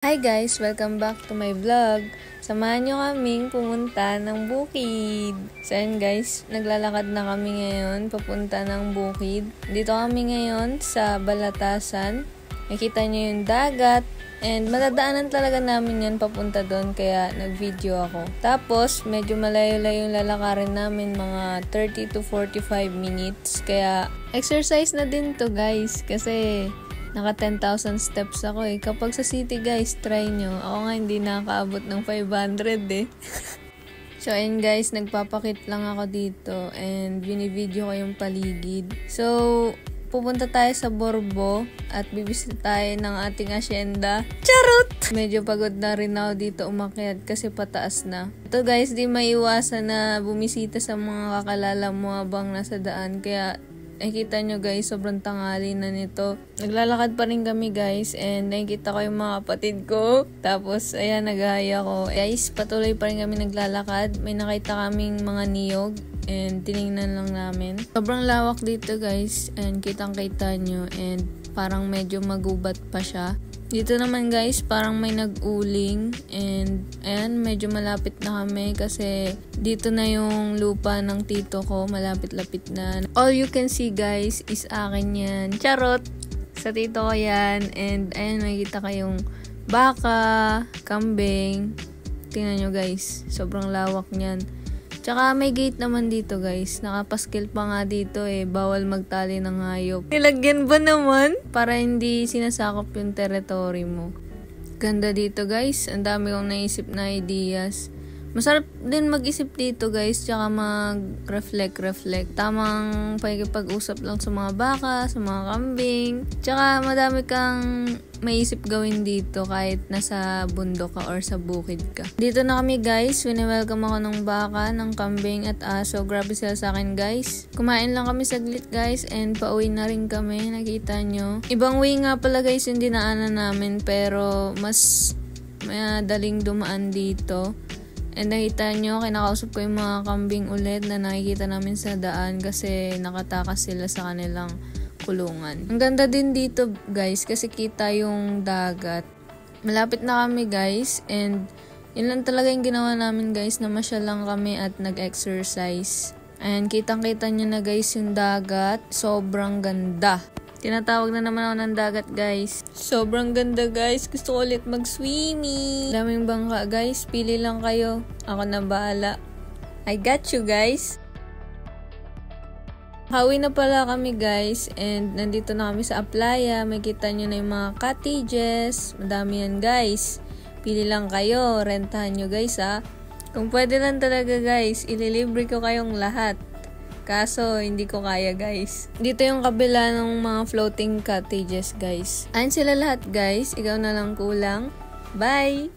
Hi guys! Welcome back to my vlog. Samahan nyo kaming pumunta ng bukid. So yun guys, naglalakad na kami ngayon papunta ng bukid. Dito kami ngayon sa Balatasan. Nakita nyo yung dagat. And madadaanan talaga namin yan papunta doon kaya nag-video ako. Tapos medyo malayo-layo yung lalakarin namin, mga 30 to 45 minutes. Kaya exercise na din to guys kasi naka 10,000 steps ako eh. Kapag sa city guys, try nyo. Ako nga hindi nakakaabot ng 500 eh. So ayun guys, nagpapakit lang ako dito and binivideo ko yung paligid. So pupunta tayo sa Borbo at bibisita tayo ng ating asyenda. Charot! Medyo pagod na rin ako dito umakyat kasi pataas na. Ito guys, di maiwasan na bumisita sa mga kakalala mo habang nasa daan. Kaya nakikita nyo guys, sobrang tanghali na nito. Naglalakad pa rin kami guys and nakikita ko yung mga kapatid ko. Tapos ayan, naghahaya ko. Guys, patuloy pa rin kami naglalakad. May nakita kaming mga niyog and tinignan lang namin. Sobrang lawak dito guys and kitang-kita nyo and parang medyo magubat pa siya. Dito naman guys, parang may nag-uling and ayan, medyo malapit na kami kasi dito na yung lupa ng tito ko, malapit-lapit na. All you can see guys is akin yan. Charot! Sa tito ko yan and ayan, makikita kayong baka, kambing. Tingnan nyo guys, sobrang lawak niyan. Tsaka may gate naman dito guys. Nakapaskil pa nga dito eh. Bawal magtali ng hayop. Nilagyan ba naman? Para hindi sinasakop yung territory mo. Ganda dito guys. Ang dami kong naisip na ideas. Masarap din mag-isip dito guys. Tsaka mag-reflect. Tamang pakikipag-usap lang sa mga baka, sa mga kambing. Tsaka madami kang maisip gawin dito kahit nasa bundok ka or sa bukid ka. Dito na kami guys. Wini-welcome ako ng baka, ng kambing at aso. Grabe sila sa akin guys. Kumain lang kami saglit guys and pauwi na rin kami. Nakita nyo. Ibang way nga pala guys yung dinaanan namin pero mas madaling dumaan dito. And nakita nyo, kinakausap ko yung mga kambing ulit na nakikita namin sa daan kasi nakatakas sila sa kanilang kulungan. Ang ganda din dito guys kasi kita yung dagat. Malapit na kami guys and yun lang talaga yung ginawa namin guys, na masyal lang kami at nag-exercise. And kitang-kita nyo na guys yung dagat. Sobrang ganda. Tinatawag na naman ako ng dagat guys. Sobrang ganda guys. Gusto ko ulit mag-swimming. Daming bangka guys. Pili lang kayo. Ako na bahala. I got you guys. Hawi na pala kami guys. And nandito na kami sa Aplaya. Makita nyo na yung mga cottages. Madami yan guys. Pili lang kayo. Rentahan nyo guys ha. Kung pwede lang talaga guys, ililibre ko kayong lahat. Kaso, hindi ko kaya guys. Dito yung kabila ng mga floating cottages guys. Ayan sila lahat guys. Ikaw na lang kulang. Bye!